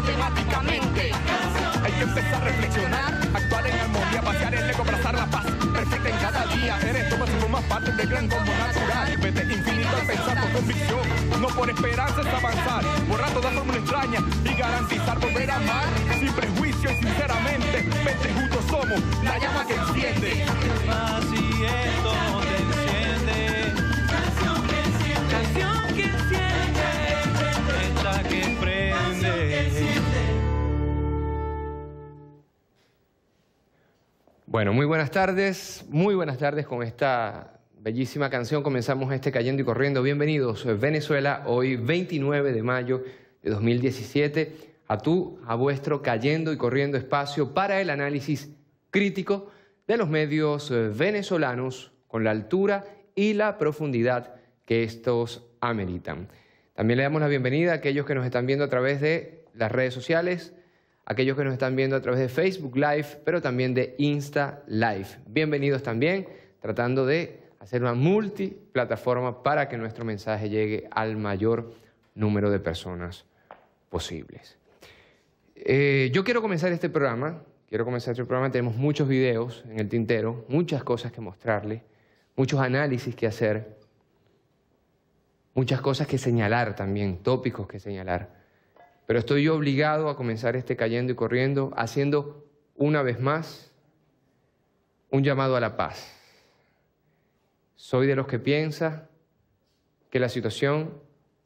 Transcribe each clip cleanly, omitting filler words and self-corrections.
matemáticamente. Hay que empezar a reflexionar, actuar en armonía, pasear el ego, abrazar la paz perfecta en cada día. Eres tú, si formas parte del gran combo natural. Vete infinito al pensar por convicción, no por esperanza es avanzar. Borrar toda fórmula extraña y garantizar volver a amar. Sin prejuicio y sinceramente, vete juntos somos la llama que enciende. Así esto te enciende. Canción que enciende. Canción que enciende. Esta que prende. Bueno, muy buenas tardes con esta bellísima canción. Comenzamos este Cayendo y Corriendo. Bienvenidos, Venezuela, hoy 29 de mayo de 2017, a vuestro Cayendo y Corriendo espacio para el análisis crítico de los medios venezolanos con la altura y la profundidad que estos ameritan. También le damos la bienvenida a aquellos que nos están viendo a través de las redes sociales, aquellos que nos están viendo a través de Facebook Live, pero también de Insta Live. Bienvenidos también, tratando de hacer una multiplataforma para que nuestro mensaje llegue al mayor número de personas posibles. Yo quiero comenzar este programa. Tenemos muchos videos en el tintero, muchas cosas que mostrarle, muchos análisis que hacer, muchas cosas que señalar también, tópicos que señalar. Pero estoy obligado a comenzar este Cayendo y Corriendo haciendo una vez más un llamado a la paz. Soy de los que piensa que la situación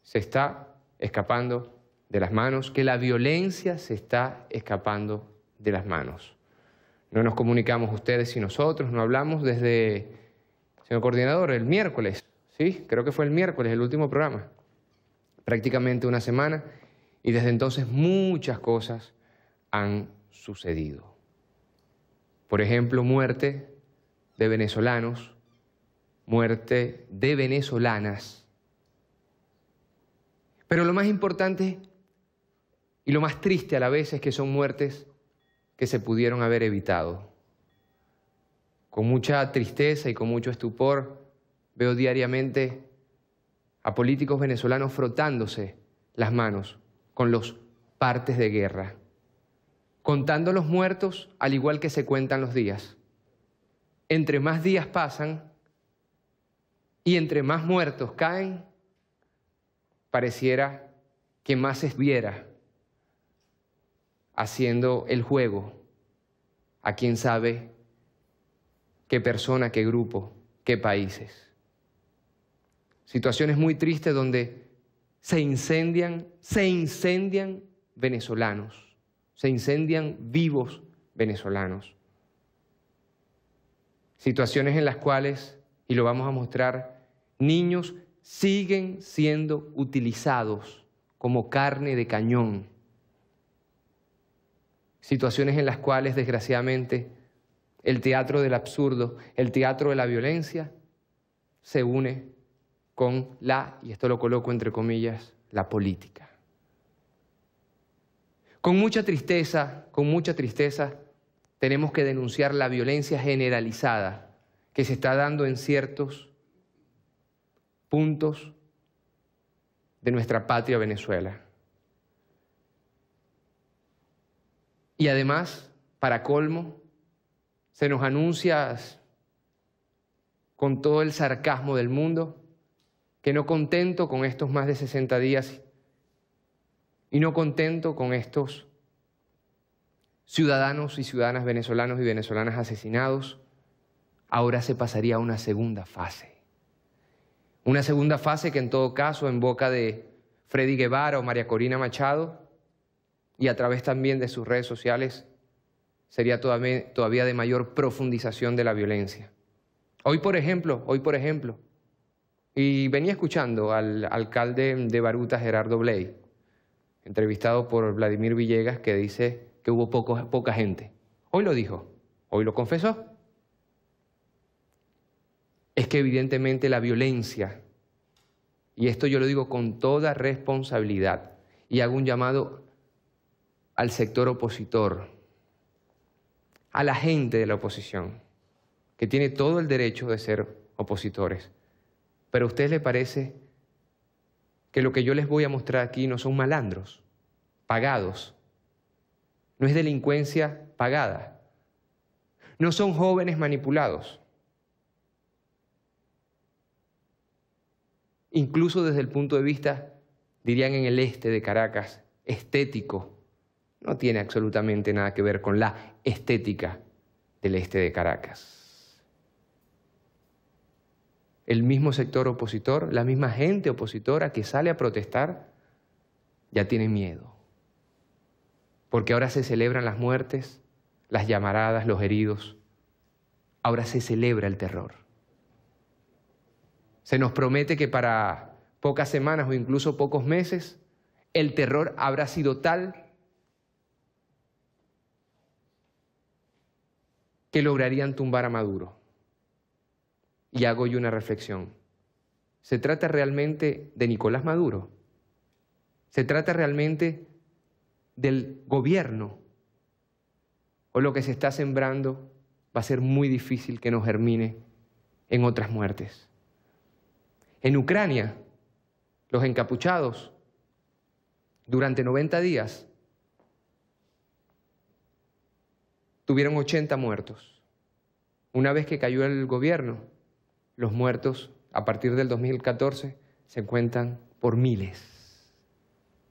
se está escapando de las manos, que la violencia se está escapando de las manos. No nos comunicamos ustedes y nosotros, no hablamos desde, señor coordinador, el miércoles, ¿sí? Creo que fue el miércoles, el último programa. Prácticamente una semana. Y desde entonces muchas cosas han sucedido. Por ejemplo, muerte de venezolanos, muerte de venezolanas. Pero lo más importante y lo más triste a la vez es que son muertes que se pudieron haber evitado. Con mucha tristeza y con mucho estupor veo diariamente a políticos venezolanos frotándose las manos con los partes de guerra, contando los muertos al igual que se cuentan los días. Entre más días pasan y entre más muertos caen, pareciera que más se estuviera haciendo el juego a quién sabe qué persona, qué grupo, qué países. Situaciones muy tristes donde se incendian venezolanos, se incendian vivos venezolanos. Situaciones en las cuales, y lo vamos a mostrar, niños siguen siendo utilizados como carne de cañón. Situaciones en las cuales, desgraciadamente, el teatro del absurdo, el teatro de la violencia, se une con y esto lo coloco entre comillas, la política. Con mucha tristeza, tenemos que denunciar la violencia generalizada que se está dando en ciertos puntos de nuestra patria Venezuela. Y además, para colmo, se nos anuncia con todo el sarcasmo del mundo que no contento con estos más de 60 días y no contento con estos ciudadanos y ciudadanas venezolanos y venezolanas asesinados, ahora se pasaría a una segunda fase. Una segunda fase que en todo caso, en boca de Freddy Guevara o María Corina Machado y a través también de sus redes sociales, sería todavía de mayor profundización de la violencia. Hoy, por ejemplo, y venía escuchando al alcalde de Baruta, Gerardo Bley, entrevistado por Vladimir Villegas, que dice que hubo poca gente. Hoy lo dijo, hoy lo confesó. Es que evidentemente la violencia, y esto yo lo digo con toda responsabilidad, y hago un llamado al sector opositor, a la gente de la oposición, que tiene todo el derecho de ser opositores. Pero a ustedes les parece que lo que yo les voy a mostrar aquí no son malandros, pagados, no es delincuencia pagada, no son jóvenes manipulados. Incluso desde el punto de vista, dirían en el este de Caracas, estético, no tiene absolutamente nada que ver con la estética del este de Caracas. El mismo sector opositor, la misma gente opositora que sale a protestar, ya tiene miedo. Porque ahora se celebran las muertes, las llamaradas, los heridos. Ahora se celebra el terror. Se nos promete que para pocas semanas o incluso pocos meses, el terror habrá sido tal que lograrían tumbar a Maduro. Y hago yo una reflexión. ¿Se trata realmente de Nicolás Maduro? ¿Se trata realmente del gobierno? ¿O lo que se está sembrando va a ser muy difícil que nos germine en otras muertes? En Ucrania, los encapuchados, durante 90 días, tuvieron 80 muertos. Una vez que cayó el gobierno, los muertos, a partir del 2014, se cuentan por miles.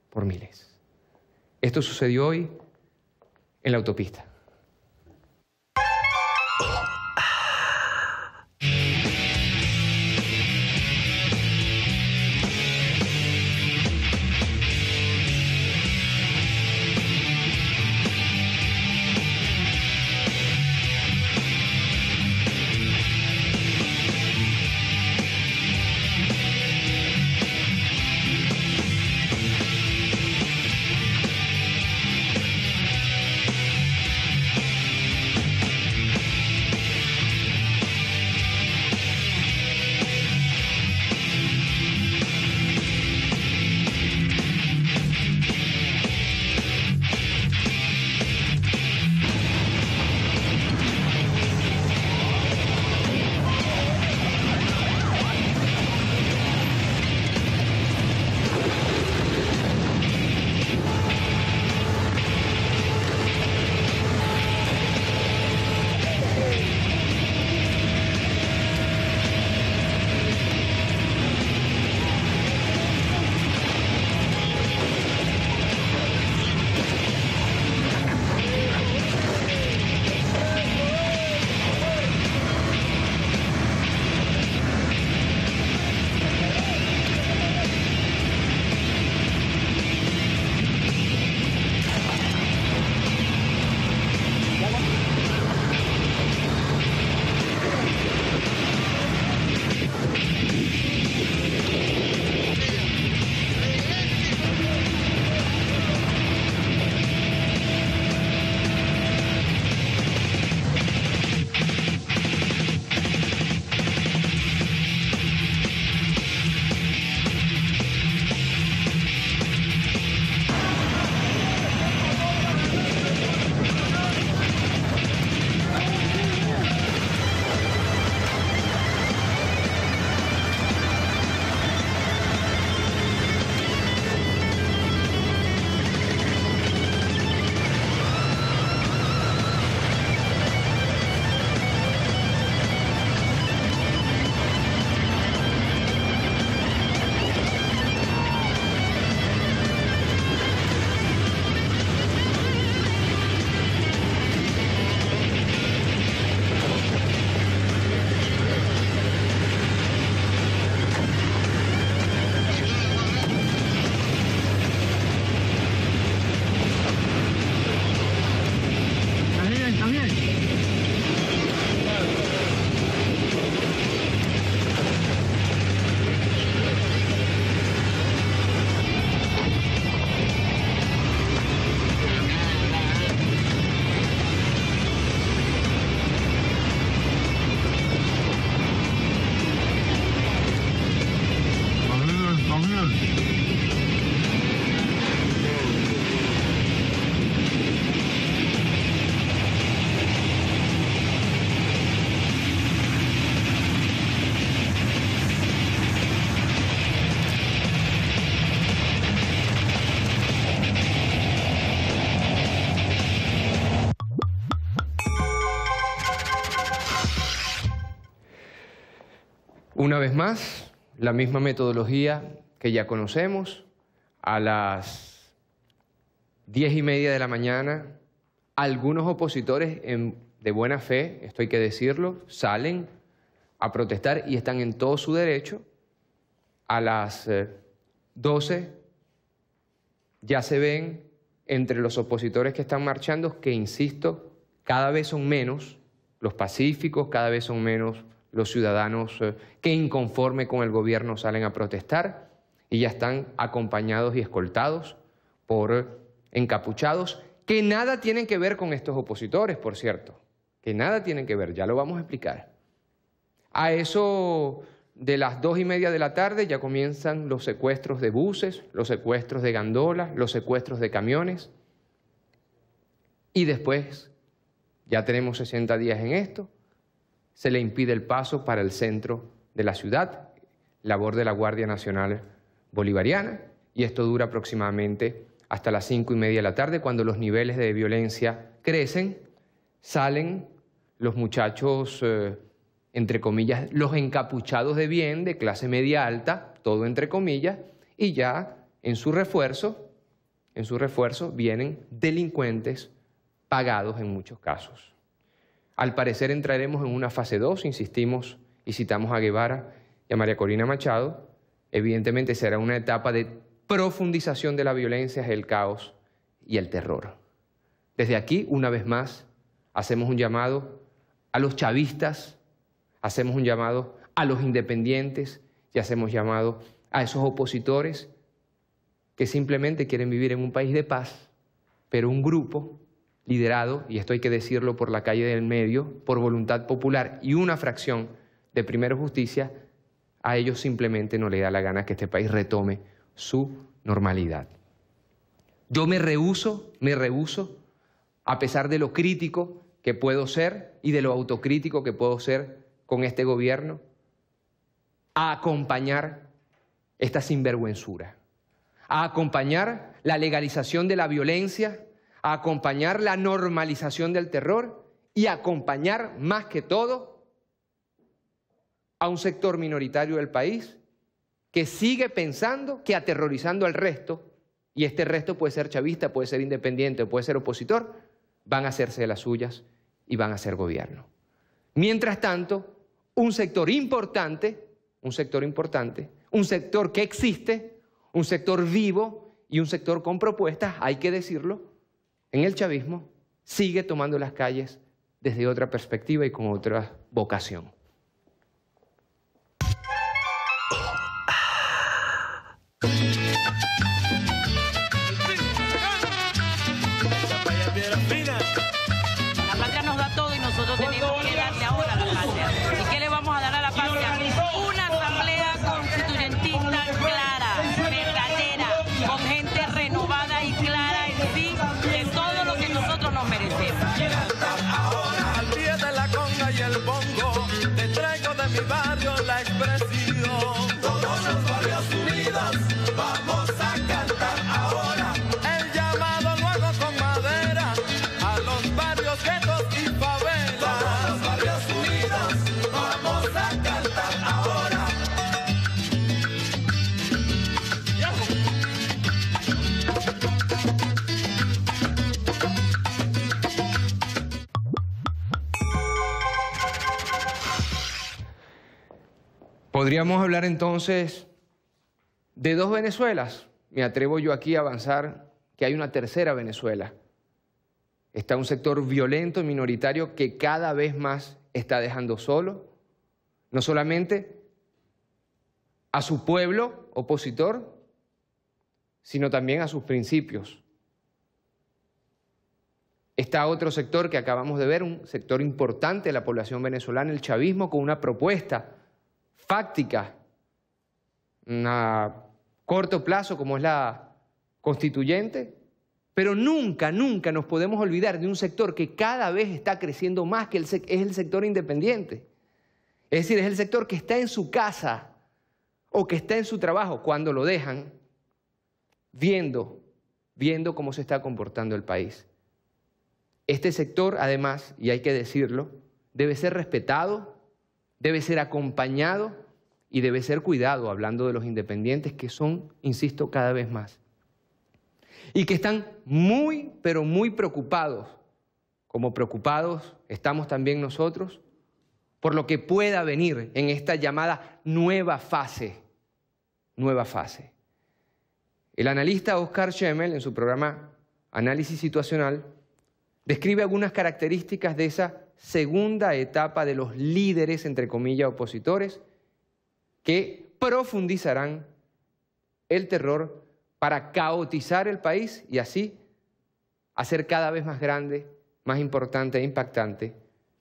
Por miles. Esto sucedió hoy en la autopista. Una vez más, la misma metodología que ya conocemos. A las 10:30 de la mañana, algunos opositores de buena fe, esto hay que decirlo, salen a protestar y están en todo su derecho. A las 12 ya se ven entre los opositores que están marchando que, insisto, cada vez son menos los pacíficos, cada vez son menos los ciudadanos que inconforme con el gobierno salen a protestar y ya están acompañados y escoltados por encapuchados que nada tienen que ver con estos opositores, por cierto, que nada tienen que ver, ya lo vamos a explicar. A eso de las 2:30 de la tarde ya comienzan los secuestros de buses, los secuestros de gandolas, los secuestros de camiones y después, ya tenemos 60 días en esto, se le impide el paso para el centro de la ciudad, labor de la Guardia Nacional Bolivariana, y esto dura aproximadamente hasta las 5:30 de la tarde, cuando los niveles de violencia crecen, salen los muchachos, entre comillas, los encapuchados de bien, de clase media alta, todo entre comillas, y ya en su refuerzo vienen delincuentes pagados en muchos casos. Al parecer entraremos en una fase 2, insistimos y citamos a Guevara y a María Corina Machado. Evidentemente será una etapa de profundización de la violencia, el caos y el terror. Desde aquí, una vez más, hacemos un llamado a los chavistas, hacemos un llamado a los independientes y hacemos llamado a esos opositores que simplemente quieren vivir en un país de paz, pero un grupo liderado, y esto hay que decirlo, por la calle del medio, por voluntad popular y una fracción de Primero Justicia, a ellos simplemente no le da la gana que este país retome su normalidad. Yo me rehúso, a pesar de lo crítico que puedo ser y de lo autocrítico que puedo ser con este gobierno, a acompañar esta sinvergüenzura, a acompañar la legalización de la violencia, a acompañar la normalización del terror y a acompañar, más que todo, a un sector minoritario del país que sigue pensando que aterrorizando al resto, y este resto puede ser chavista, puede ser independiente, puede ser opositor, van a hacerse de las suyas y van a hacer gobierno. Mientras tanto, un sector importante, un sector que existe, un sector vivo y un sector con propuestas, hay que decirlo, en el chavismo, sigue tomando las calles desde otra perspectiva y con otra vocación. La patria nos da todo y nosotros tenemos que darle ahora a la patria. ¿Y qué le vamos a dar a la patria? Una asamblea constituyentista clara, verdadera, con gente renovada y clara en sí de todo lo que nosotros nos merecemos. Al pie de la conga y el bongo, te traigo de mi barrio la expresión. Todos los barrios unidos, vamos a cantar ahora. El llamado lo hago con madera a los barrios, guetos y favelas. Todos los barrios unidos, vamos a cantar ahora. Podríamos hablar entonces de dos Venezuelas. Me atrevo yo aquí a avanzar que hay una tercera Venezuela. Está un sector violento y minoritario que cada vez más está dejando solo, no solamente a su pueblo opositor, sino también a sus principios. Está otro sector que acabamos de ver, un sector importante de la población venezolana, el chavismo, con una propuesta fáctica, a corto plazo como es la constituyente, pero nunca nos podemos olvidar de un sector que cada vez está creciendo más, que es el sector independiente. Es decir, es el sector que está en su casa o que está en su trabajo cuando lo dejan, viendo cómo se está comportando el país. Este sector, además, y hay que decirlo, debe ser respetado, debe ser acompañado y debe ser cuidado, hablando de los independientes que son, insisto, cada vez más. Y que están muy, pero muy preocupados, como preocupados estamos también nosotros, por lo que pueda venir en esta llamada nueva fase. Nueva fase. El analista Oscar Schemmel, en su programa Análisis Situacional, describe algunas características de esa segunda etapa de los líderes, entre comillas, opositores, que profundizarán el terror para caotizar el país y así hacer cada vez más grande, más importante e impactante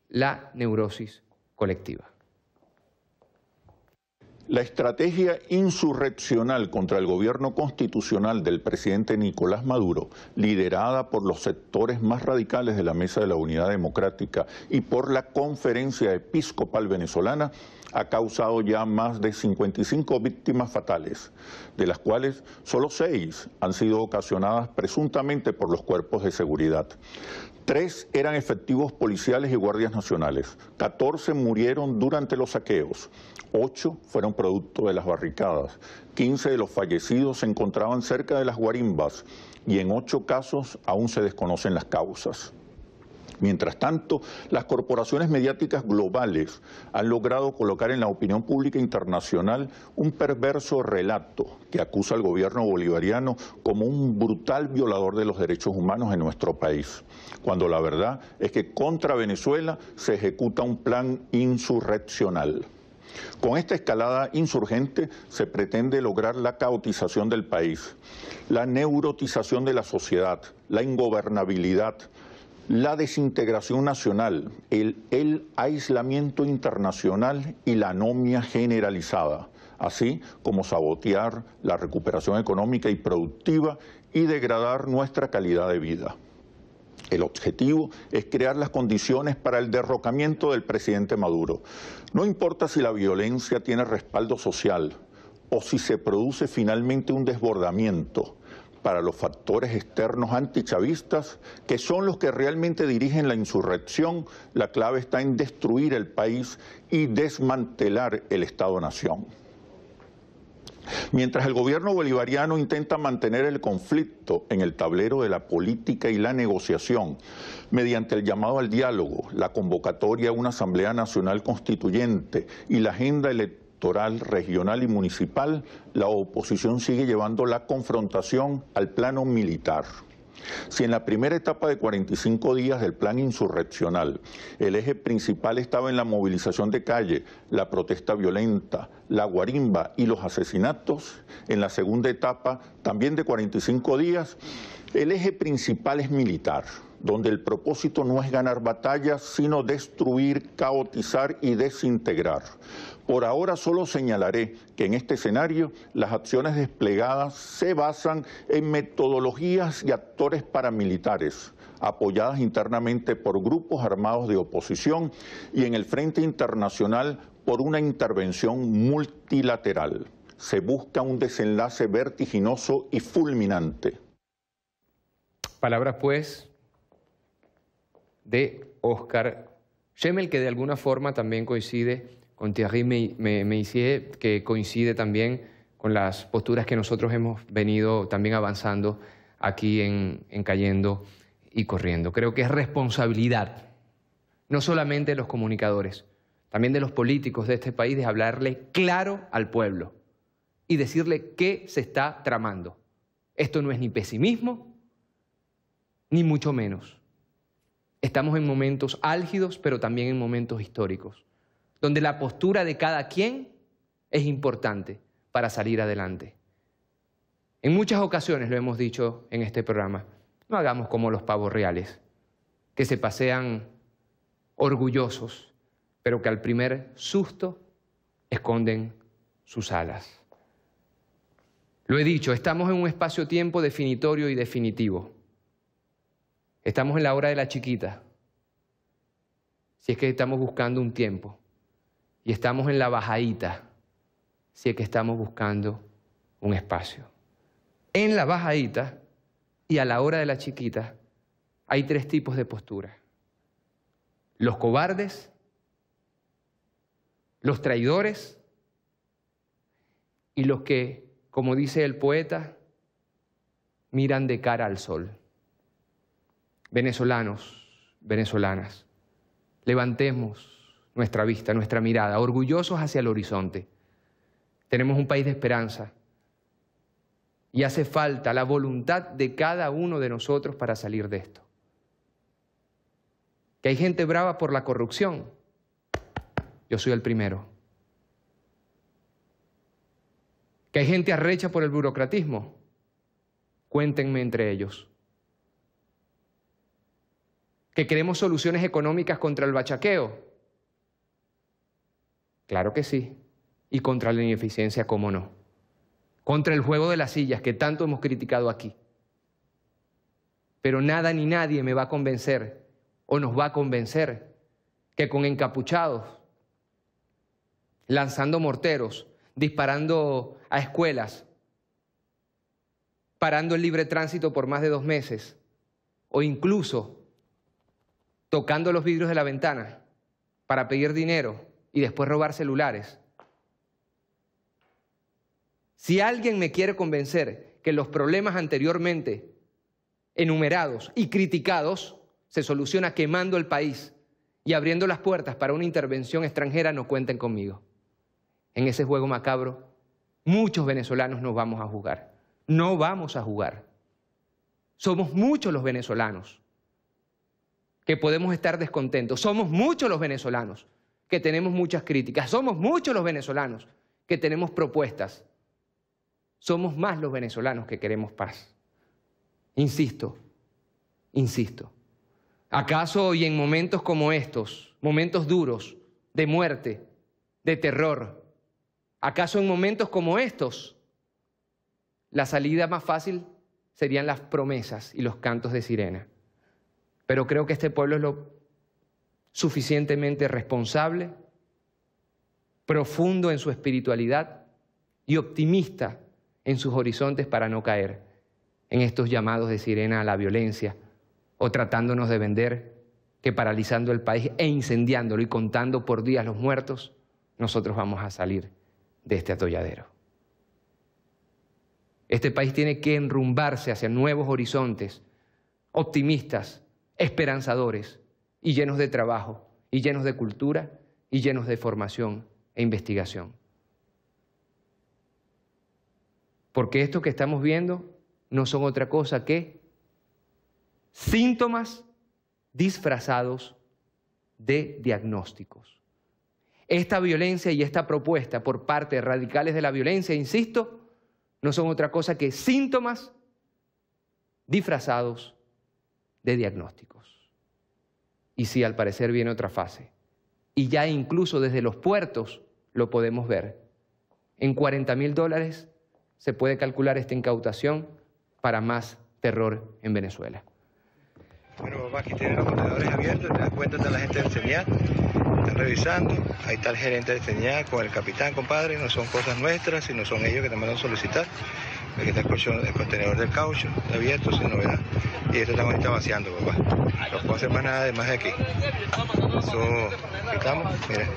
la neurosis colectiva. La estrategia insurreccional contra el gobierno constitucional del presidente Nicolás Maduro, liderada por los sectores más radicales de la Mesa de la Unidad Democrática y por la Conferencia Episcopal Venezolana, ha causado ya más de 55 víctimas fatales, de las cuales solo 6 han sido ocasionadas presuntamente por los cuerpos de seguridad. 3 eran efectivos policiales y guardias nacionales, 14 murieron durante los saqueos, 8 fueron producto de las barricadas, 15 de los fallecidos se encontraban cerca de las guarimbas y en 8 casos aún se desconocen las causas. Mientras tanto, las corporaciones mediáticas globales han logrado colocar en la opinión pública internacional un perverso relato que acusa al gobierno bolivariano como un brutal violador de los derechos humanos en nuestro país, cuando la verdad es que contra Venezuela se ejecuta un plan insurreccional. Con esta escalada insurgente se pretende lograr la caotización del país, la neurotización de la sociedad, la ingobernabilidad, la desintegración nacional, el aislamiento internacional y la anomia generalizada, así como sabotear la recuperación económica y productiva y degradar nuestra calidad de vida. El objetivo es crear las condiciones para el derrocamiento del presidente Maduro. No importa si la violencia tiene respaldo social o si se produce finalmente un desbordamiento. Para los factores externos antichavistas, que son los que realmente dirigen la insurrección, la clave está en destruir el país y desmantelar el Estado-Nación. Mientras el gobierno bolivariano intenta mantener el conflicto en el tablero de la política y la negociación, mediante el llamado al diálogo, la convocatoria a una Asamblea Nacional Constituyente y la agenda electoral regional y municipal, la oposición sigue llevando la confrontación al plano militar. Si en la primera etapa de 45 días del plan insurreccional el eje principal estaba en la movilización de calle, la protesta violenta, la guarimba y los asesinatos, en la segunda etapa, también de 45 días, el eje principal es militar, donde el propósito no es ganar batallas, sino destruir, caotizar y desintegrar. Por ahora solo señalaré que en este escenario las acciones desplegadas se basan en metodologías y actores paramilitares, apoyadas internamente por grupos armados de oposición y en el frente internacional por una intervención multilateral. Se busca un desenlace vertiginoso y fulminante. Palabras, pues, de Oscar Schemmel, que de alguna forma también coincide con Thierry Meissière, que coincide también con las posturas que nosotros hemos venido también avanzando aquí en Cayendo y Corriendo. Creo que es responsabilidad, no solamente de los comunicadores, también de los políticos de este país, de hablarle claro al pueblo y decirle qué se está tramando. Esto no es ni pesimismo, ni mucho menos. Estamos en momentos álgidos, pero también en momentos históricos, donde la postura de cada quien es importante para salir adelante. En muchas ocasiones lo hemos dicho en este programa, no hagamos como los pavos reales, que se pasean orgullosos, pero que al primer susto esconden sus alas. Lo he dicho, estamos en un espacio-tiempo definitorio y definitivo. Estamos en la hora de la chiquita, si es que estamos buscando un tiempo. Y estamos en la bajadita, si es que estamos buscando un espacio. En la bajadita y a la hora de la chiquita hay 3 tipos de postura. Los cobardes, los traidores y los que, como dice el poeta, miran de cara al sol. Venezolanos, venezolanas, levantemos nuestra vista, nuestra mirada, orgullosos hacia el horizonte. Tenemos un país de esperanza y hace falta la voluntad de cada uno de nosotros para salir de esto. Que hay gente brava por la corrupción, yo soy el primero. Que hay gente arrecha por el burocratismo, cuéntenme entre ellos. Que queremos soluciones económicas contra el bachaqueo, claro que sí, y contra la ineficiencia, cómo no. Contra el juego de las sillas que tanto hemos criticado aquí. Pero nada ni nadie me va a convencer o nos va a convencer que con encapuchados, lanzando morteros, disparando a escuelas, parando el libre tránsito por más de 2 meses, o incluso tocando los vidrios de la ventana para pedir dinero y después robar celulares. Si alguien me quiere convencer que los problemas anteriormente enumerados y criticados se soluciona quemando el país y abriendo las puertas para una intervención extranjera, no cuenten conmigo. En ese juego macabro, muchos venezolanos nos vamos a jugar. No vamos a jugar. Somos muchos los venezolanos que podemos estar descontentos. Somos muchos los venezolanos que tenemos muchas críticas. Somos muchos los venezolanos que tenemos propuestas. Somos más los venezolanos que queremos paz. Insisto. ¿Acaso y en momentos como estos, momentos duros, de muerte, de terror, acaso en momentos como estos, la salida más fácil serían las promesas y los cantos de sirena? Pero creo que este pueblo es lo suficientemente responsable, profundo en su espiritualidad y optimista en sus horizontes para no caer en estos llamados de sirena a la violencia o tratándonos de vender que paralizando el país e incendiándolo y contando por días los muertos, nosotros vamos a salir de este atolladero. Este país tiene que enrumbarse hacia nuevos horizontes, optimistas, esperanzadores y llenos de trabajo, y llenos de cultura, y llenos de formación e investigación. Porque esto que estamos viendo no son otra cosa que síntomas disfrazados de diagnósticos. Esta violencia y esta propuesta por parte de radicales de la violencia, insisto, no son otra cosa que síntomas disfrazados de diagnósticos. Y sí, al parecer viene otra fase. Y ya incluso desde los puertos lo podemos ver. En $40.000 se puede calcular esta incautación para más terror en Venezuela. Bueno, papá, aquí tienen los contenedores abiertos, te das cuenta de la gente del CENIAC, están revisando, ahí está el gerente del CENIAC con el capitán, compadre, no son cosas nuestras, sino son ellos que te mandan a solicitar. Aquí está el contenedor del caucho, abierto, sin novedad, y esto estamos ahorita vaciando, papá. No puedo hacer más nada además de aquí. Eso, estamos, mira,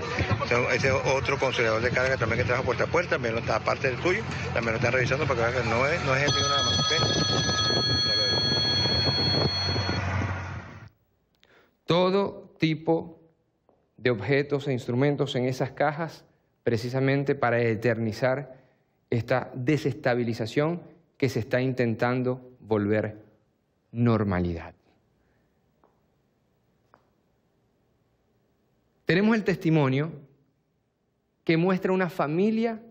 ese es otro consolador de carga también que trabaja puerta a puerta, también está aparte del tuyo, también lo están revisando para que vean que no es el mío nada más, ¿ok? Todo tipo de objetos e instrumentos en esas cajas precisamente para eternizar esta desestabilización que se está intentando volver normalidad. Tenemos el testimonio que muestra una familia,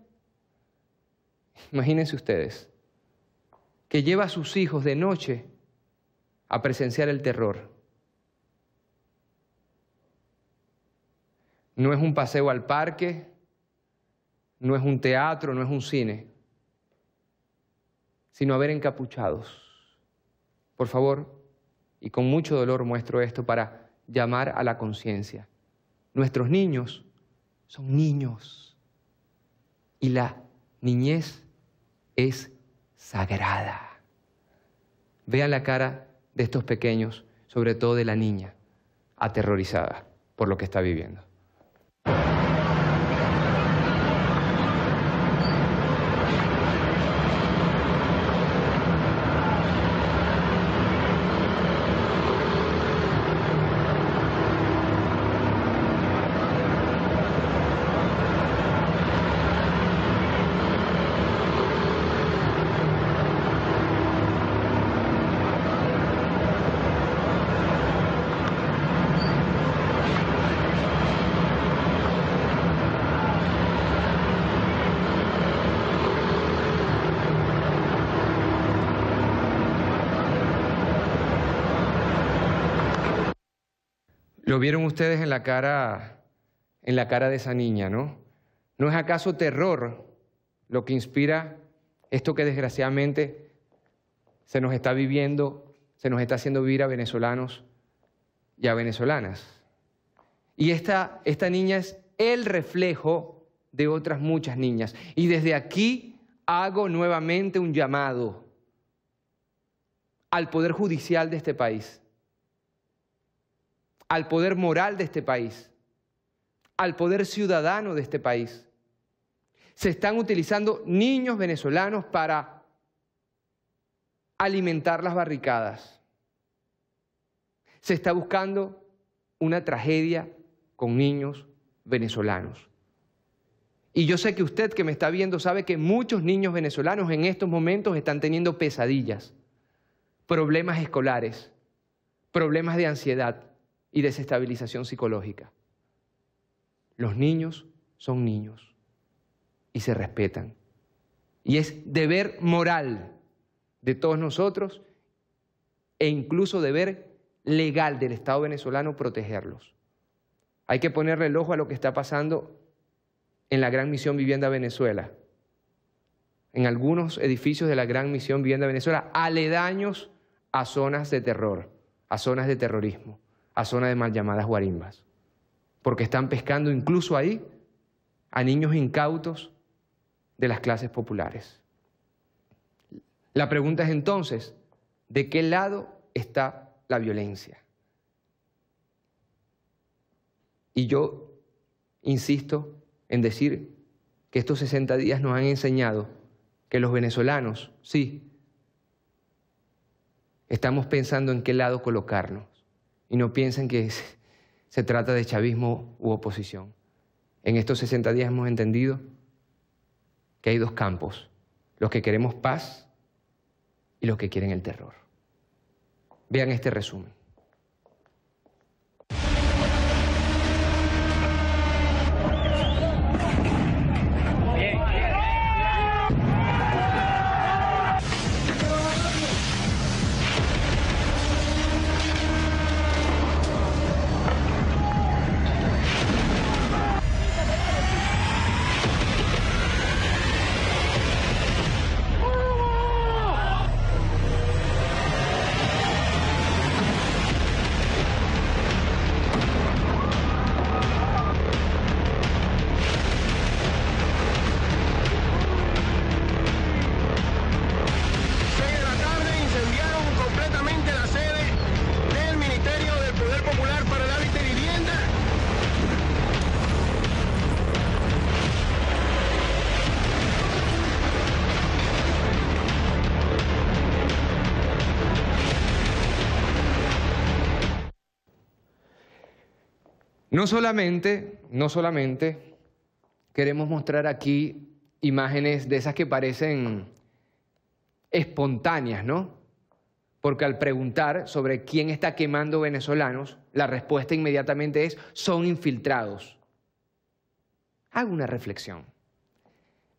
imagínense ustedes, que lleva a sus hijos de noche a presenciar el terror. No es un paseo al parque, no es un teatro, no es un cine, sino a ver encapuchados. Por favor, y con mucho dolor muestro esto para llamar a la conciencia. Nuestros niños son niños y la niñez es sagrada. Vean la cara de estos pequeños, sobre todo de la niña, aterrorizada por lo que está viviendo. Lo vieron ustedes en la cara de esa niña, ¿no? ¿No es acaso terror lo que inspira esto que desgraciadamente se nos está viviendo, se nos está haciendo vivir a venezolanos y a venezolanas? Y esta niña es el reflejo de otras muchas niñas. Y desde aquí hago nuevamente un llamado al Poder Judicial de este país, al poder moral de este país, al poder ciudadano de este país. Se están utilizando niños venezolanos para alimentar las barricadas. Se está buscando una tragedia con niños venezolanos. Y yo sé que usted que me está viendo sabe que muchos niños venezolanos en estos momentos están teniendo pesadillas, problemas escolares, problemas de ansiedad y desestabilización psicológica. Los niños son niños y se respetan. Y es deber moral de todos nosotros e incluso deber legal del Estado venezolano protegerlos. Hay que ponerle el ojo a lo que está pasando en la Gran Misión Vivienda Venezuela, en algunos edificios de la Gran Misión Vivienda Venezuela, aledaños a zonas de terror, a zonas de terrorismo, a zonas de mal llamadas guarimbas, porque están pescando incluso ahí a niños incautos de las clases populares. La pregunta es entonces, ¿de qué lado está la violencia? Y yo insisto en decir que estos 60 días nos han enseñado que los venezolanos, sí, estamos pensando en qué lado colocarnos y no piensen que se trata de chavismo u oposición. En estos 60 días hemos entendido que hay dos campos, los que queremos paz y los que quieren el terror. Vean este resumen. No solamente queremos mostrar aquí imágenes de esas que parecen espontáneas, ¿no? Porque al preguntar sobre quién está quemando venezolanos, la respuesta inmediatamente es, son infiltrados. Hago una reflexión.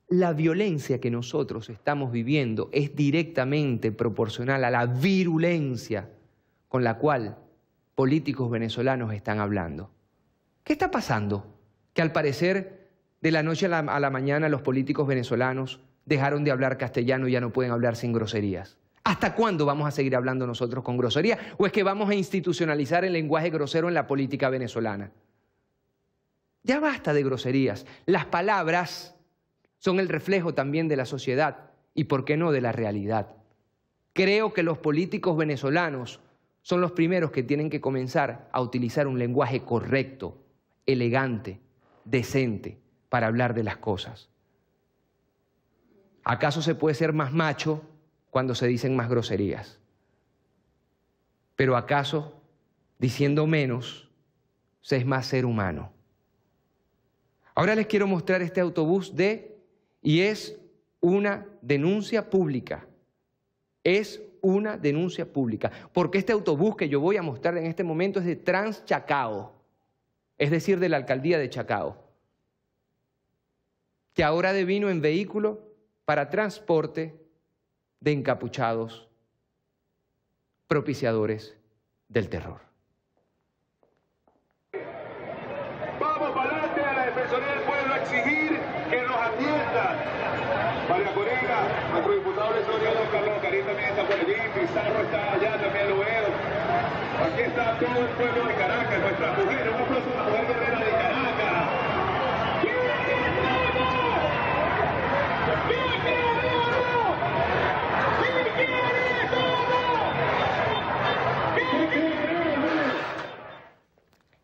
La violencia que nosotros estamos viviendo es directamente proporcional a la virulencia con la cual políticos venezolanos están hablando. ¿Qué está pasando? Que al parecer de la noche a la mañana los políticos venezolanos dejaron de hablar castellano y ya no pueden hablar sin groserías. ¿Hasta cuándo vamos a seguir hablando nosotros con groserías? ¿O es que vamos a institucionalizar el lenguaje grosero en la política venezolana? Ya basta de groserías. Las palabras son el reflejo también de la sociedad y, ¿por qué no, de la realidad? Creo que los políticos venezolanos son los primeros que tienen que comenzar a utilizar un lenguaje correcto, elegante, decente, para hablar de las cosas. ¿Acaso se puede ser más macho cuando se dicen más groserías? ¿Pero acaso, diciendo menos, se es más ser humano? Ahora les quiero mostrar este autobús y es una denuncia pública. Es una denuncia pública, porque este autobús que yo voy a mostrar en este momento es de Transchacao, es decir, de la alcaldía de Chacao, que ahora devino en vehículo para transporte de encapuchados, propiciadores del terror. Carlos Karim también está por allí, Pizarro está allá, también lo veo. Aquí está todo el pueblo de Caracas, nuestras mujeres, un aplauso a la mujer guerrera de Caracas.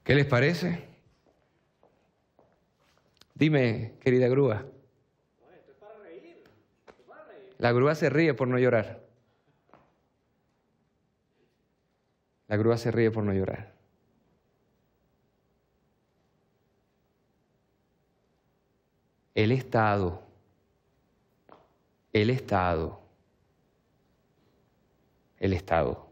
¿Qué les parece? Dime, querida grúa. La grúa se ríe por no llorar. La grúa se ríe por no llorar. El Estado, el Estado, el Estado.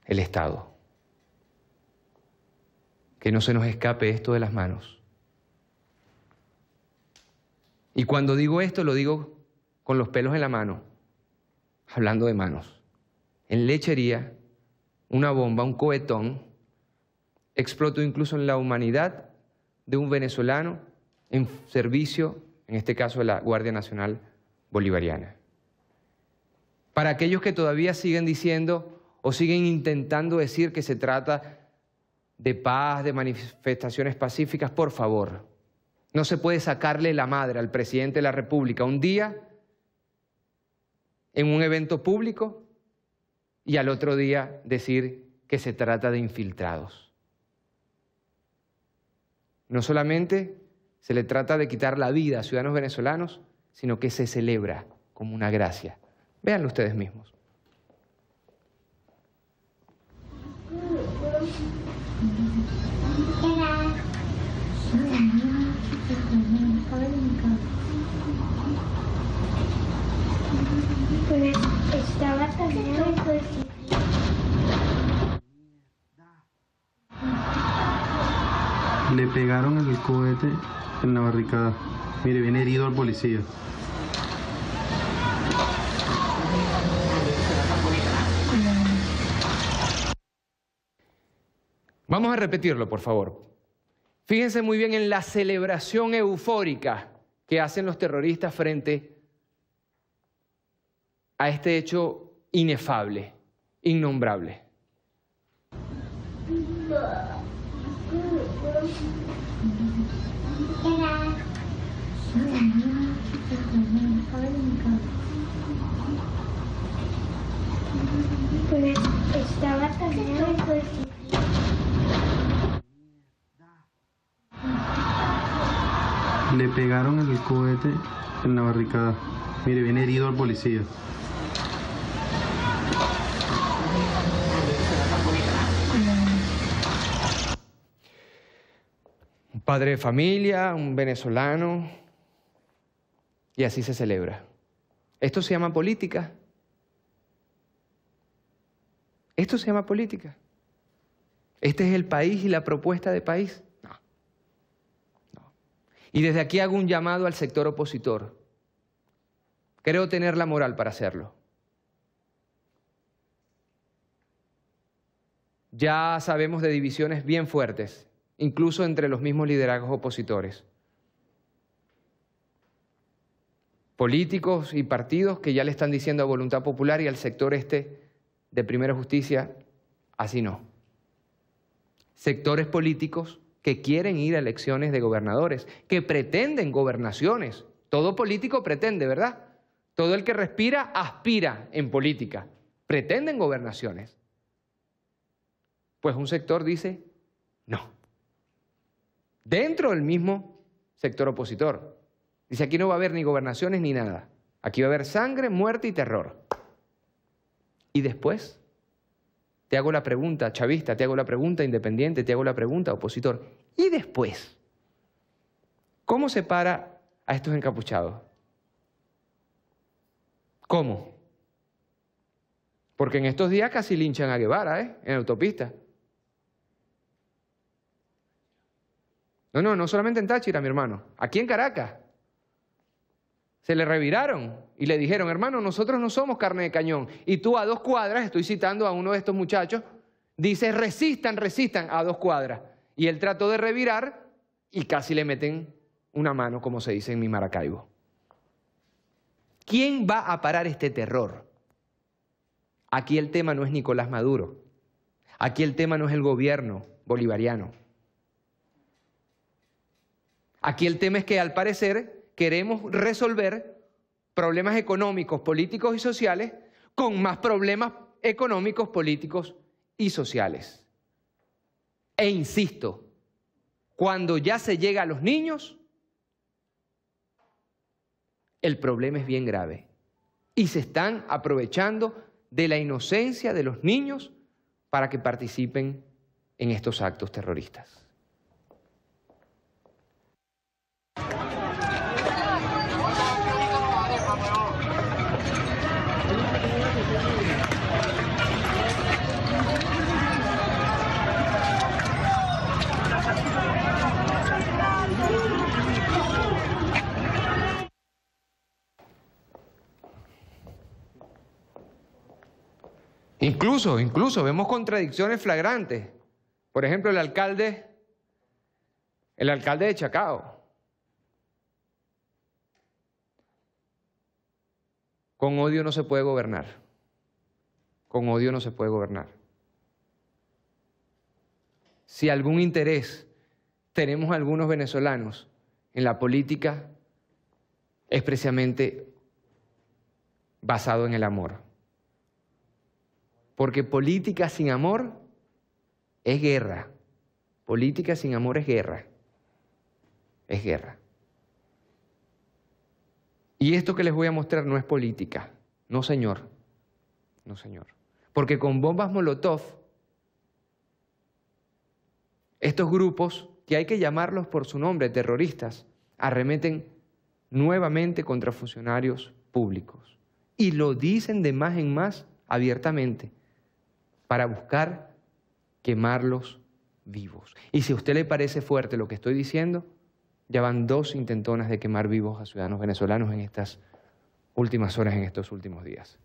El Estado. Que no se nos escape esto de las manos. Y cuando digo esto, lo digo con los pelos en la mano, hablando de manos. En Lechería, una bomba, un cohetón, explotó incluso en la humanidad de un venezolano en servicio, en este caso de la Guardia Nacional Bolivariana. Para aquellos que todavía siguen diciendo o siguen intentando decir que se trata de paz, de manifestaciones pacíficas, por favor, no se puede sacarle la madre al presidente de la República un día en un evento público y al otro día decir que se trata de infiltrados. No solamente se le trata de quitar la vida a ciudadanos venezolanos, sino que se celebra como una gracia. Véanlo ustedes mismos. Estaba tan lejos. Le pegaron el cohete en la barricada. Mire, viene herido el policía. Vamos a repetirlo, por favor. Fíjense muy bien en la celebración eufórica que hacen los terroristas frente a este hecho inefable, innombrable. Estaba tan lejos. Le pegaron el cohete en la barricada. Mire, viene herido el policía. Un padre de familia, un venezolano, y así se celebra. ¿Esto se llama política? ¿Esto se llama política? ¿Este es el país y la propuesta de país? No. Y desde aquí hago un llamado al sector opositor. Creo tener la moral para hacerlo. Ya sabemos de divisiones bien fuertes, incluso entre los mismos liderazgos opositores. Políticos y partidos que ya le están diciendo a Voluntad Popular y al sector de Primera Justicia, así no. Sectores políticos que quieren ir a elecciones de gobernadores, que pretenden gobernaciones. Todo político pretende, ¿verdad? Todo el que respira aspira en política. Pretenden gobernaciones. Pues un sector dice no. Dentro del mismo sector opositor. Dice, aquí no va a haber ni gobernaciones ni nada. Aquí va a haber sangre, muerte y terror. Y después, te hago la pregunta, chavista, te hago la pregunta, independiente, te hago la pregunta, opositor. ¿Y después? ¿Cómo se para a estos encapuchados? ¿Cómo? Porque en estos días casi linchan a Guevara, en la autopista. No solamente en Táchira, mi hermano. Aquí en Caracas. Se le reviraron y le dijeron, hermano, nosotros no somos carne de cañón. Y tú a 2 cuadras, estoy citando a uno de estos muchachos, dice, resistan, a 2 cuadras. Y él trató de revirar y casi le meten una mano, como se dice en mi Maracaibo. ¿Quién va a parar este terror? Aquí el tema no es Nicolás Maduro. Aquí el tema no es el gobierno bolivariano. Aquí el tema es que, al parecer, queremos resolver problemas económicos, políticos y sociales con más problemas económicos, políticos y sociales. E insisto, cuando ya se llega a los niños, el problema es bien grave. Y se están aprovechando de la inocencia de los niños para que participen en estos actos terroristas. Incluso vemos contradicciones flagrantes. Por ejemplo, el alcalde de Chacao. Con odio no se puede gobernar. Con odio no se puede gobernar. Si algún interés tenemos algunos venezolanos en la política, es precisamente basado en el amor. Porque política sin amor es guerra. Política sin amor es guerra. Es guerra. Y esto que les voy a mostrar no es política. No, señor. No, señor. Porque con bombas Molotov, estos grupos, que hay que llamarlos por su nombre, terroristas, arremeten nuevamente contra funcionarios públicos. Y lo dicen de más en más abiertamente, para buscar quemarlos vivos. Y si a usted le parece fuerte lo que estoy diciendo, ya van 2 intentonas de quemar vivos a ciudadanos venezolanos en estas últimas horas, en estos últimos días.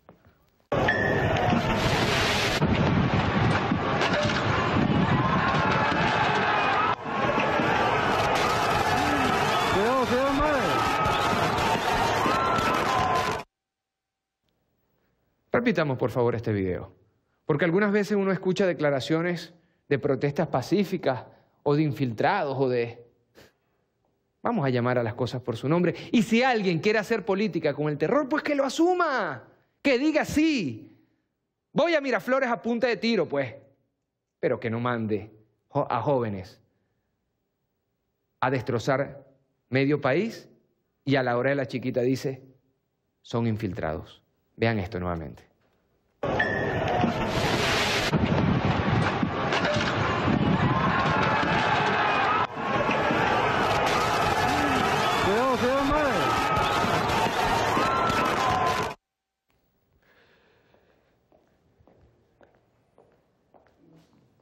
Repitamos, por favor, este video. Porque algunas veces uno escucha declaraciones de protestas pacíficas o de infiltrados o de... Vamos a llamar a las cosas por su nombre. Y si alguien quiere hacer política con el terror, pues que lo asuma. Que diga sí. Voy a Miraflores a punta de tiro, pues. Pero que no mande a jóvenes a destrozar medio país y a la hora de la chiquita dice, son infiltrados. Vean esto nuevamente.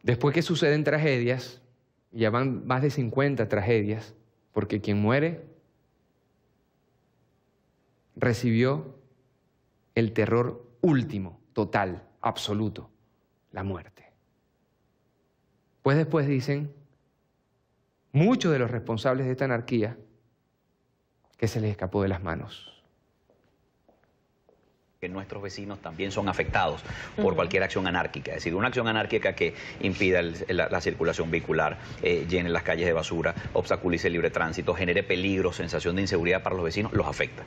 Después que suceden tragedias, ya van más de 50 tragedias, porque quien muere recibió el terror último, total, absoluto, la muerte. Pues después dicen muchos de los responsables de esta anarquía que se les escapó de las manos. Que nuestros vecinos también son afectados por cualquier acción anárquica. Es decir, una acción anárquica que impida la circulación vehicular, llene las calles de basura, obstaculice el libre tránsito, genere peligro, sensación de inseguridad para los vecinos, los afecta.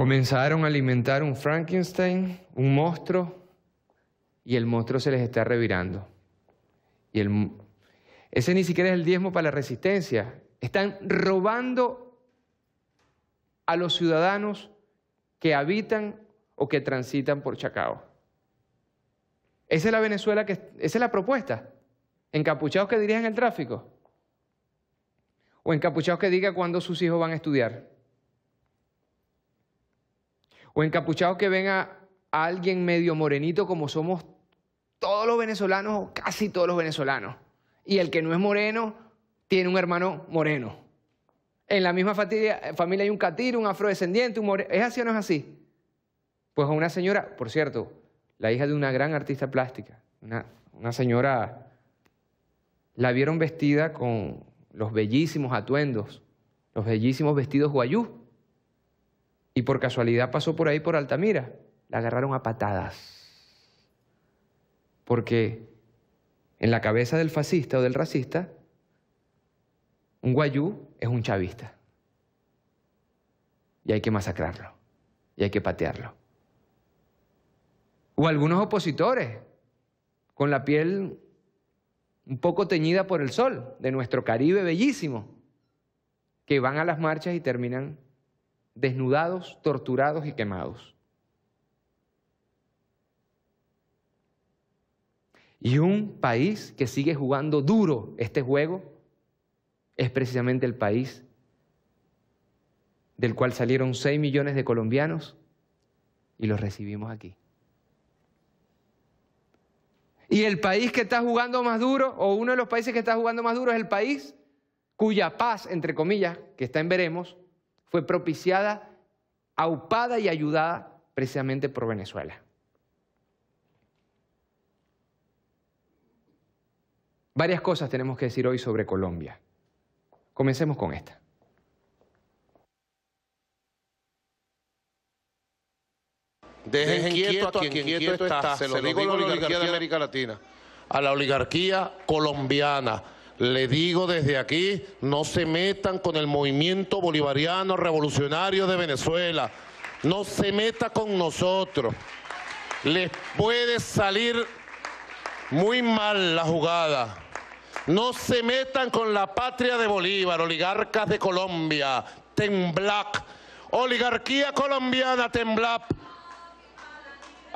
Comenzaron a alimentar un Frankenstein, un monstruo, y el monstruo se les está revirando. Y ese ni siquiera es el diezmo para la resistencia. Están robando a los ciudadanos que habitan o que transitan por Chacao. Esa es la Venezuela, esa es la propuesta. Encapuchados que dirijan el tráfico. O encapuchados que digan cuándo sus hijos van a estudiar. O encapuchados que ven a alguien medio morenito como somos todos los venezolanos o casi todos los venezolanos. Y el que no es moreno tiene un hermano moreno. En la misma familia hay un catiro, un afrodescendiente, un moreno. ¿Es así o no es así? Pues a una señora, por cierto, la hija de una gran artista plástica, una señora, la vieron vestida con los bellísimos atuendos, los bellísimos vestidos guayú. Y por casualidad pasó por ahí por Altamira. La agarraron a patadas. Porque en la cabeza del fascista o del racista, un guayú es un chavista. Y hay que masacrarlo. Y hay que patearlo. O algunos opositores, con la piel un poco teñida por el sol, de nuestro Caribe bellísimo, que van a las marchas y terminan desnudados, torturados y quemados. Y un país que sigue jugando duro este juego es precisamente el país del cual salieron 6 millones de colombianos y los recibimos aquí. Y el país que está jugando más duro, o uno de los países que está jugando más duro, es el país cuya paz, entre comillas, que está en veremos, fue propiciada, aupada y ayudada precisamente por Venezuela. Varias cosas tenemos que decir hoy sobre Colombia. Comencemos con esta. Dejen quieto a quien quieto está. Se lo digo a la oligarquía de América Latina, a la oligarquía colombiana. Le digo desde aquí, no se metan con el movimiento bolivariano revolucionario de Venezuela. No se meta con nosotros. Les puede salir muy mal la jugada. No se metan con la patria de Bolívar, oligarcas de Colombia, Temblac. Oligarquía colombiana, Temblac.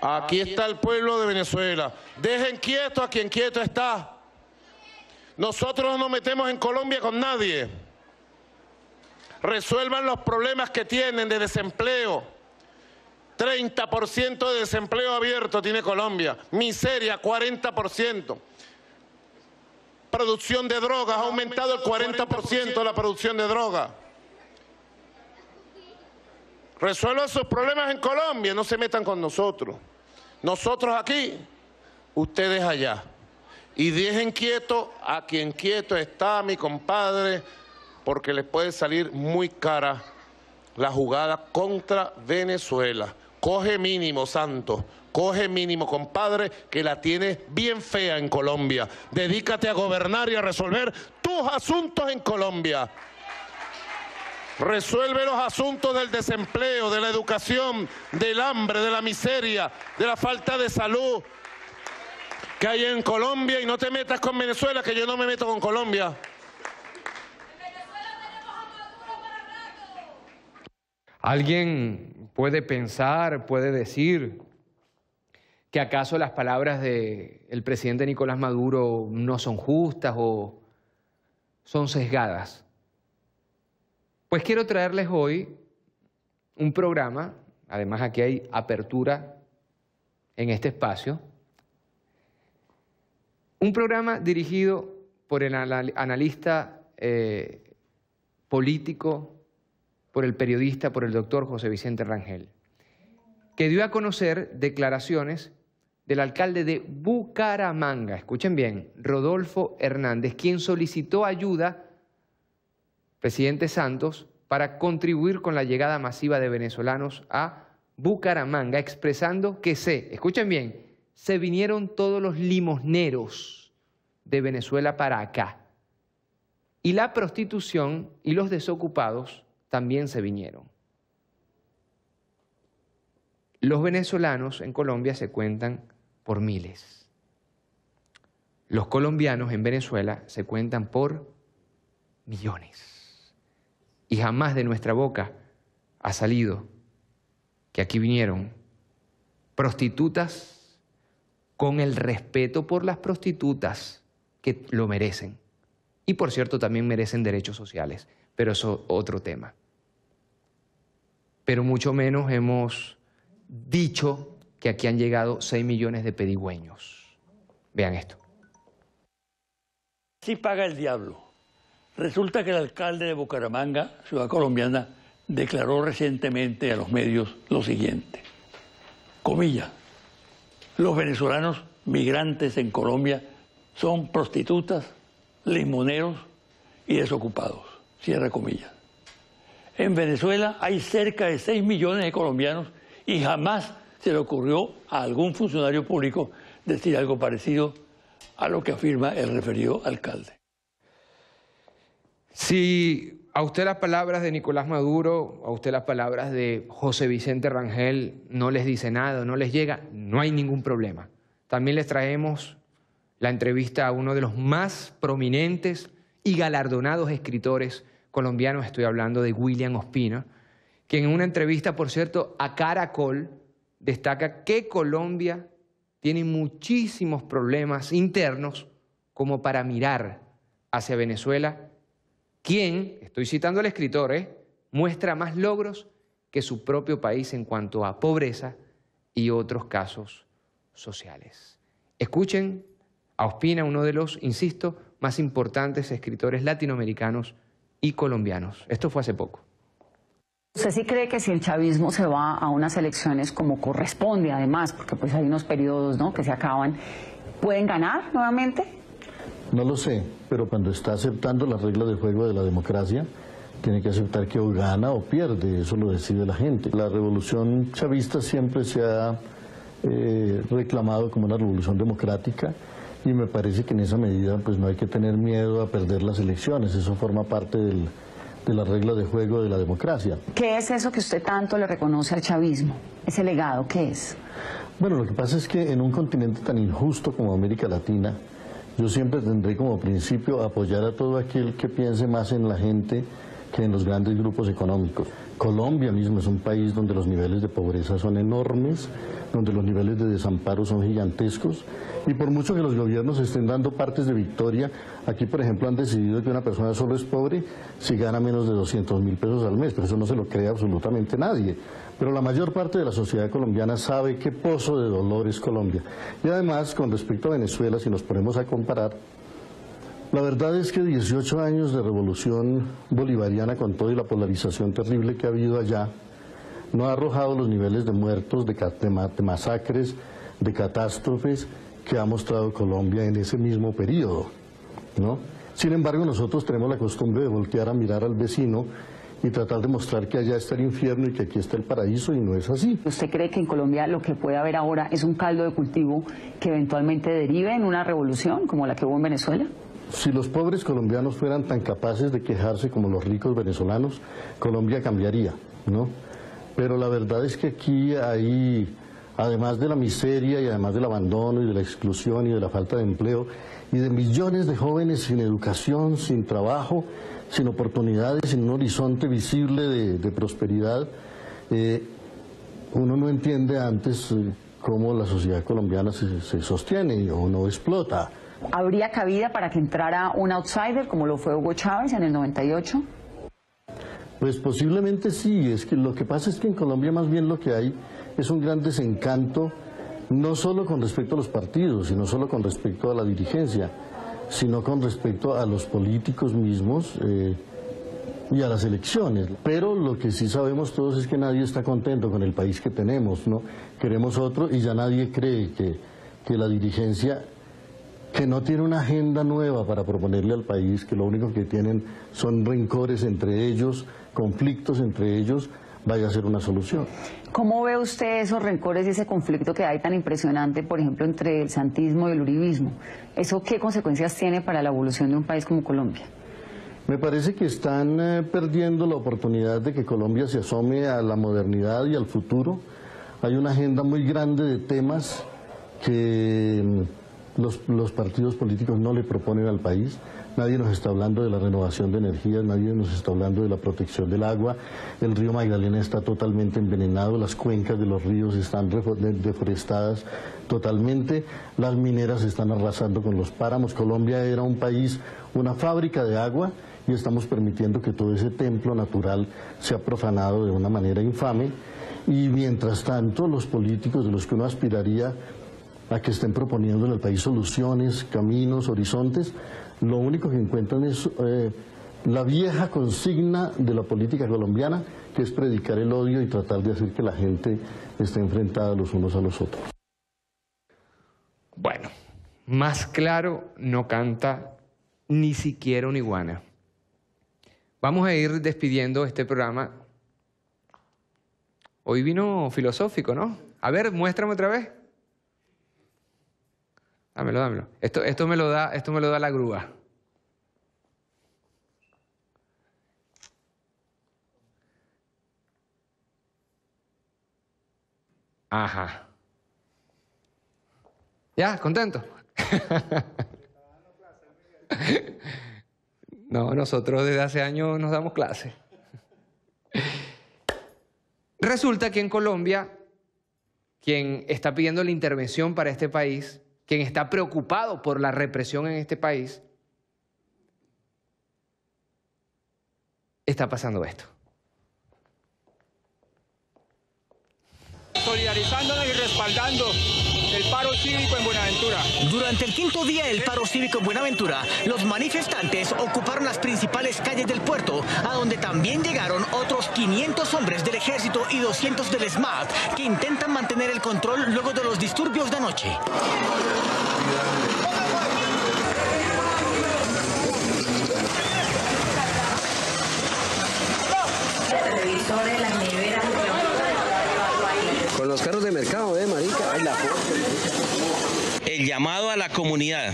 Aquí está el pueblo de Venezuela. Dejen quieto a quien quieto está. Nosotros no nos metemos en Colombia con nadie. Resuelvan los problemas que tienen de desempleo. 30% de desempleo abierto tiene Colombia. Miseria, 40%. Producción de drogas, ha aumentado el 40% la producción de drogas. Resuelvan sus problemas en Colombia, no se metan con nosotros. Nosotros aquí, ustedes allá. Y dejen quieto a quien quieto está, mi compadre, porque les puede salir muy cara la jugada contra Venezuela. Coge mínimo, Santos. Coge mínimo, compadre, que la tienes bien fea en Colombia. Dedícate a gobernar y a resolver tus asuntos en Colombia. Resuelve los asuntos del desempleo, de la educación, del hambre, de la miseria, de la falta de salud que hay en Colombia, y no te metas con Venezuela, que yo no me meto con Colombia. Alguien puede pensar, puede decir que acaso las palabras del presidente Nicolás Maduro no son justas o son sesgadas. Pues quiero traerles hoy un programa, además aquí hay apertura en este espacio, un programa dirigido por el analista político, por el periodista, por el doctor José Vicente Rangel, que dio a conocer declaraciones del alcalde de Bucaramanga, escuchen bien, Rodolfo Hernández, quien solicitó ayuda, presidente Santos, para contribuir con la llegada masiva de venezolanos a Bucaramanga, expresando que escuchen bien, se vinieron todos los limosneros de Venezuela para acá. Y la prostitución y los desocupados también se vinieron. Los venezolanos en Colombia se cuentan por miles. Los colombianos en Venezuela se cuentan por millones. Y jamás de nuestra boca ha salido que aquí vinieron prostitutas con el respeto por las prostitutas que lo merecen. Y por cierto, también merecen derechos sociales, pero eso es otro tema. Pero mucho menos hemos dicho que aquí han llegado 6 millones de pedigüeños. Vean esto. Sí paga el diablo. Resulta que el alcalde de Bucaramanga, ciudad colombiana, declaró recientemente a los medios lo siguiente. Comillas. Los venezolanos migrantes en Colombia son prostitutas, limoneros y desocupados. Cierra comillas. En Venezuela hay cerca de 6 millones de colombianos y jamás se le ocurrió a algún funcionario público decir algo parecido a lo que afirma el referido alcalde. Si a usted las palabras de Nicolás Maduro, a usted las palabras de José Vicente Rangel no les dice nada, no les llega, no hay ningún problema. También les traemos la entrevista a uno de los más prominentes y galardonados escritores colombianos, estoy hablando de William Ospina, que en una entrevista, por cierto, a Caracol, destaca que Colombia tiene muchísimos problemas internos como para mirar hacia Venezuela, quien, estoy citando al escritor, muestra más logros que su propio país en cuanto a pobreza y otros casos sociales. Escuchen a Ospina, uno de los, insisto, más importantes escritores latinoamericanos y colombianos. Esto fue hace poco. ¿Usted sí cree que si el chavismo se va a unas elecciones como corresponde, además, porque pues hay unos periodos, ¿no?, que se acaban, pueden ganar nuevamente? No lo sé, pero cuando está aceptando las reglas de juego de la democracia, tiene que aceptar que o gana o pierde, eso lo decide la gente. La revolución chavista siempre se ha reclamado como una revolución democrática y me parece que en esa medida pues no hay que tener miedo a perder las elecciones, eso forma parte de las reglas de juego de la democracia. ¿Qué es eso que usted tanto le reconoce al chavismo? ¿Ese legado qué es? Bueno, lo que pasa es que en un continente tan injusto como América Latina, yo siempre tendré como principio apoyar a todo aquel que piense más en la gente que en los grandes grupos económicos. Colombia mismo es un país donde los niveles de pobreza son enormes, donde los niveles de desamparo son gigantescos, y por mucho que los gobiernos estén dando partes de victoria, aquí por ejemplo han decidido que una persona solo es pobre si gana menos de 200.000 pesos al mes, pero eso no se lo cree absolutamente nadie. Pero la mayor parte de la sociedad colombiana sabe qué pozo de dolor es Colombia. Y además, con respecto a Venezuela, si nos ponemos a comparar, la verdad es que 18 años de revolución bolivariana con toda la polarización terrible que ha habido allá, no ha arrojado los niveles de muertos, de masacres, de catástrofes que ha mostrado Colombia en ese mismo periodo, ¿no? Sin embargo, nosotros tenemos la costumbre de voltear a mirar al vecino y tratar de mostrar que allá está el infierno y que aquí está el paraíso, y no es así. ¿Usted cree que en Colombia lo que puede haber ahora es un caldo de cultivo que eventualmente derive en una revolución como la que hubo en Venezuela? Si los pobres colombianos fueran tan capaces de quejarse como los ricos venezolanos, Colombia cambiaría, ¿no? Pero la verdad es que aquí hay, además de la miseria y además del abandono y de la exclusión y de la falta de empleo y de millones de jóvenes sin educación, sin trabajo, sin oportunidades, sin un horizonte visible de prosperidad, uno no entiende antes cómo la sociedad colombiana se sostiene o no explota. ¿Habría cabida para que entrara un outsider como lo fue Hugo Chávez en el 98? Pues posiblemente sí, es que lo que pasa es que en Colombia más bien lo que hay es un gran desencanto, no solo con respecto a los partidos, sino solo con respecto a la dirigencia, sino con respecto a los políticos mismos y a las elecciones. Pero lo que sí sabemos todos es que nadie está contento con el país que tenemos, ¿no? Queremos otro y ya nadie cree que la dirigencia, que no tiene una agenda nueva para proponerle al país, que lo único que tienen son rencores entre ellos, conflictos entre ellos, vaya a ser una solución. ¿Cómo ve usted esos rencores y ese conflicto que hay tan impresionante, por ejemplo, entre el santismo y el uribismo? ¿Eso qué consecuencias tiene para la evolución de un país como Colombia? Me parece que están perdiendo la oportunidad de que Colombia se asome a la modernidad y al futuro, hay una agenda muy grande de temas que los partidos políticos no le proponen al país. Nadie nos está hablando de la renovación de energías, nadie nos está hablando de la protección del agua. El río Magdalena está totalmente envenenado, las cuencas de los ríos están deforestadas totalmente, las mineras están arrasando con los páramos. Colombia era un país, una fábrica de agua, y estamos permitiendo que todo ese templo natural sea profanado de una manera infame. Y mientras tanto, los políticos de los que uno aspiraría a que estén proponiéndole al país soluciones, caminos, horizontes, lo único que encuentran es la vieja consigna de la política colombiana, que es predicar el odio y tratar de hacer que la gente esté enfrentada los unos a los otros. Bueno, más claro no canta ni siquiera una iguana. Vamos a ir despidiendo este programa. Hoy vino filosófico, ¿no? A ver, muéstrame otra vez. Dámelo, dámelo. Esto me lo da la grúa. Ajá. ¿Ya? ¿Contento? No, nosotros desde hace años nos damos clases. Resulta que en Colombia, quien está pidiendo la intervención para este país, quien está preocupado por la represión en este país, está pasando esto. Solidarizándonos y respaldando el paro cívico en Buenaventura. Durante el quinto día del paro cívico en Buenaventura, los manifestantes ocuparon las principales calles del puerto, a donde también llegaron otros 500 hombres del ejército y 200 del SMAT, que intentan mantener el control luego de los disturbios de anoche. Televisores, las neveras. Con los carros de mercado, marica. Ay, la el llamado a la comunidad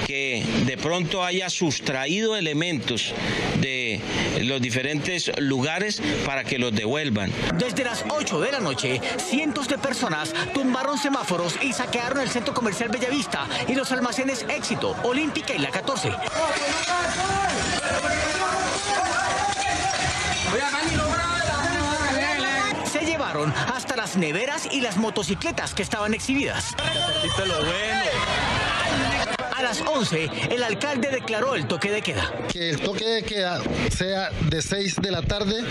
que de pronto haya sustraído elementos de los diferentes lugares para que los devuelvan. Desde las 8 de la noche, cientos de personas tumbaron semáforos y saquearon el centro comercial Bellavista y los almacenes Éxito, Olímpica y La 14. Se llevaron hasta las neveras y las motocicletas que estaban exhibidas. A las 11, el alcalde declaró el toque de queda. Que el toque de queda sea de 6 de la tarde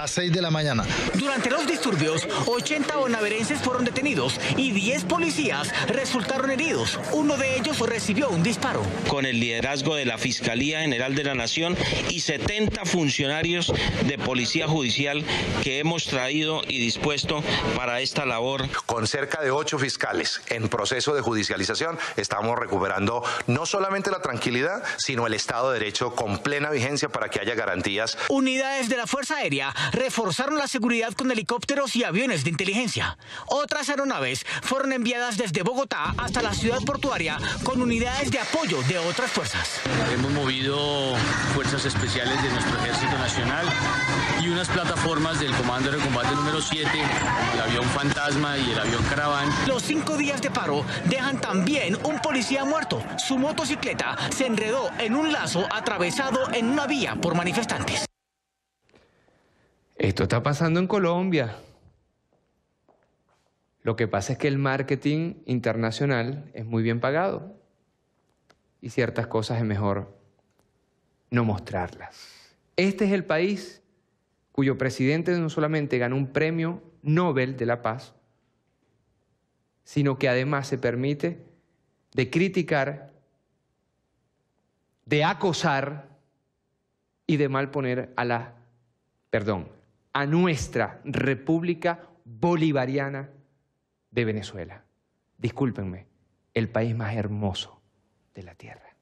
a 6 de la mañana. Durante los disturbios, 80 bonaverenses fueron detenidos y 10 policías resultaron heridos. Uno de ellos recibió un disparo. Con el liderazgo de la Fiscalía General de la Nación y 70 funcionarios de Policía Judicial que hemos traído y dispuesto para esta labor. Con cerca de 8 fiscales en proceso de judicialización, estamos recuperando no solamente la tranquilidad, sino el Estado de Derecho con plena vigencia para que haya garantías. Unidades de la Fuerza Aérea reforzaron la seguridad con helicópteros y aviones de inteligencia. Otras aeronaves fueron enviadas desde Bogotá hasta la ciudad portuaria con unidades de apoyo de otras fuerzas. Hemos movido fuerzas especiales de nuestro Ejército Nacional y unas plataformas del Comando de Combate número 7, el avión Fantasma y el avión Caraván. Los 5 días de paro dejan también un policía muerto. Su motocicleta se enredó en un lazo atravesado en una vía por manifestantes. Esto está pasando en Colombia. Lo que pasa es que el marketing internacional es muy bien pagado y ciertas cosas es mejor no mostrarlas. Este es el país cuyo presidente no solamente ganó un premio Nobel de la Paz, sino que además se permite de criticar, de acosar y de malponer a nuestra República Bolivariana de Venezuela. Discúlpenme, el país más hermoso de la tierra.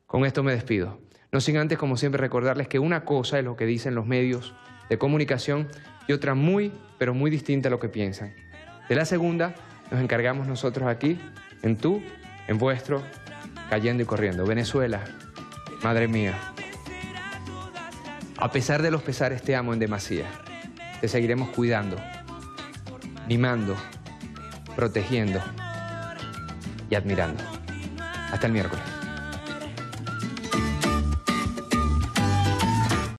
Con esto me despido. No sin antes, como siempre, recordarles que una cosa es lo que dicen los medios de comunicación y otra muy, pero muy distinta a lo que piensan. De la segunda nos encargamos nosotros aquí, en vuestro, Cayendo y Corriendo. Venezuela, madre mía, a pesar de los pesares te amo en demasía. Te seguiremos cuidando mimando, protegiendo y admirando. Hasta el miércoles.